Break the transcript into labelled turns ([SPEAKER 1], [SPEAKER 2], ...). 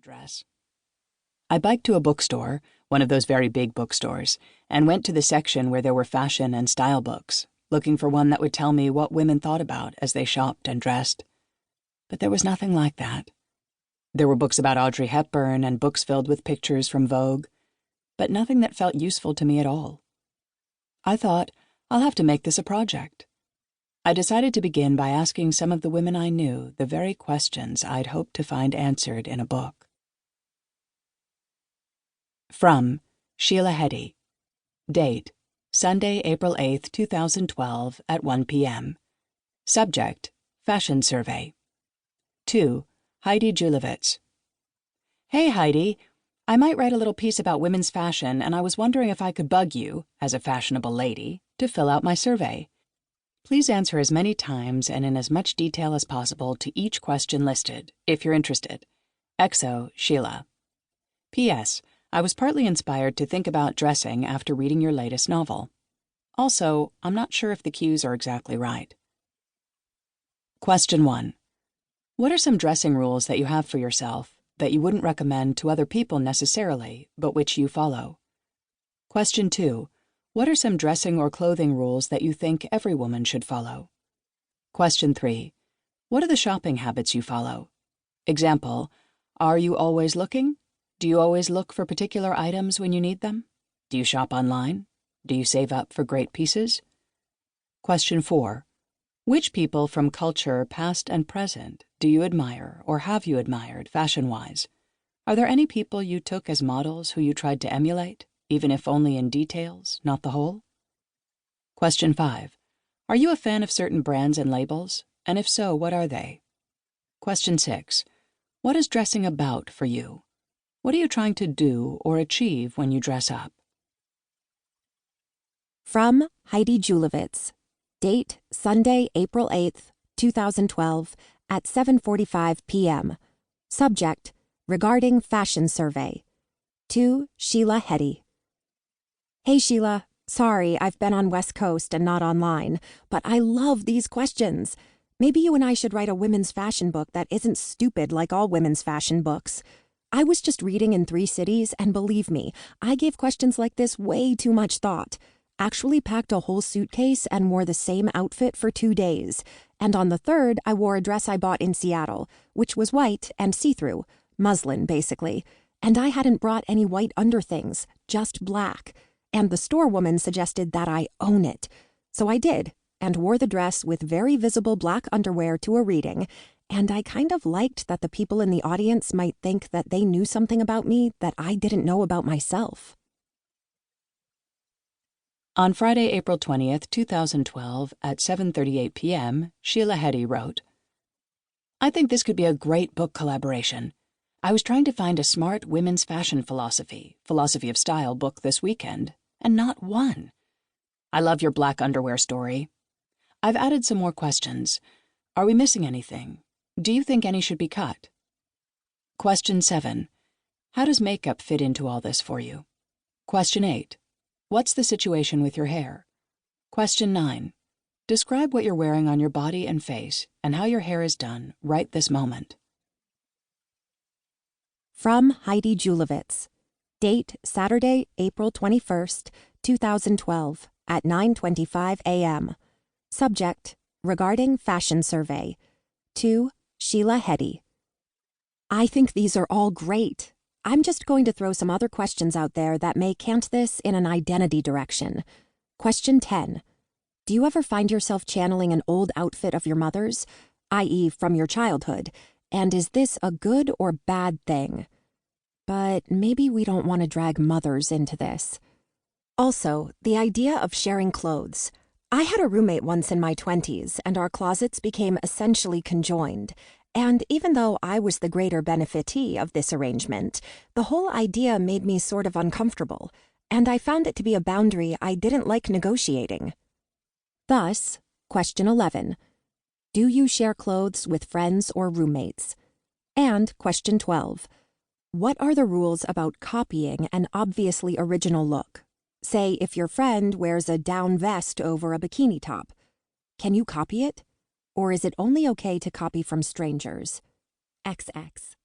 [SPEAKER 1] dress. I biked to a bookstore, one of those very big bookstores, and went to the section where there were fashion and style books, looking for one that would tell me what women thought about as they shopped and dressed. But there was nothing like that. There were books about Audrey Hepburn and books filled with pictures from Vogue, but nothing that felt useful to me at all. I thought, I'll have to make this a project. I decided to begin by asking some of the women I knew the very questions I'd hoped to find answered in a book. From Sheila Heti. Date: Sunday, April 8, 2012 at 1 p.m. Subject: Fashion Survey. To Heidi Julavits. Hey Heidi, I might write a little piece about women's fashion, and I was wondering if I could bug you, as a fashionable lady, to fill out my survey. Please answer as many times and in as much detail as possible to each question listed, if you're interested. XO, Sheila. P.S. I was partly inspired to think about dressing after reading your latest novel. Also, I'm not sure if the cues are exactly right. Question 1. What are some dressing rules that you have for yourself that you wouldn't recommend to other people necessarily, but which you follow? Question 2. What are some dressing or clothing rules that you think every woman should follow? Question 3. What are the shopping habits you follow? Example, are you always looking? Do you always look for particular items when you need them? Do you shop online? Do you save up for great pieces? Question 4. Which people from culture, past and present, do you admire or have you admired fashion-wise? Are there any people you took as models who you tried to emulate, even if only in details, not the whole? Question 5. Are you a fan of certain brands and labels? And if so, what are they? Question 6. What is dressing about for you? What are you trying to do or achieve when you dress up?
[SPEAKER 2] From Heidi Julavits. Date: Sunday, April 8th, 2012 at 7:45 p.m. Subject: Regarding Fashion Survey. To Sheila Heti. Hey Sheila, sorry I've been on West Coast and not online, but I love these questions. Maybe you and I should write a women's fashion book that isn't stupid like all women's fashion books. I was just reading in 3 cities, and believe me, I gave questions like this way too much thought. Actually packed a whole suitcase and wore the same outfit for 2 days. And on the 3rd, I wore a dress I bought in Seattle, which was white and see-through, muslin basically. And I hadn't brought any white underthings, just black. And the store woman suggested that I own it. So I did, and wore the dress with very visible black underwear to a reading. And I kind of liked that the people in the audience might think that they knew something about me that I didn't know about myself.
[SPEAKER 1] On Friday, April 20th, 2012, at 7:38 p.m., Sheila Heti wrote, I think this could be a great book collaboration. I was trying to find a smart women's fashion philosophy of style book this weekend, and not one. I love your black underwear story. I've added some more questions. Are we missing anything? Do you think any should be cut? Question 7. How does makeup fit into all this for you? Question 8. What's the situation with your hair? Question 9. Describe what you're wearing on your body and face and how your hair is done right this moment.
[SPEAKER 2] From Heidi Julavits. Date: Saturday, April 21st, 2012 at 9:25 a.m. Subject: Regarding Fashion Survey. To Sheila Heti. I think these are all great. I'm just going to throw some other questions out there that may cant this in an identity direction. Question 10. Do you ever find yourself channeling an old outfit of your mother's, i.e. from your childhood, and is this a good or bad thing? But maybe we don't want to drag mothers into this. Also, the idea of sharing clothes. I had a roommate once in my 20s, and our closets became essentially conjoined. And even though I was the greater benefitee of this arrangement, the whole idea made me sort of uncomfortable, and I found it to be a boundary I didn't like negotiating. Thus, question 11. Do you share clothes with friends or roommates? And question 12. What are the rules about copying an obviously original look? Say if your friend wears a down vest over a bikini top. Can you copy it? Or is it only okay to copy from strangers? XX.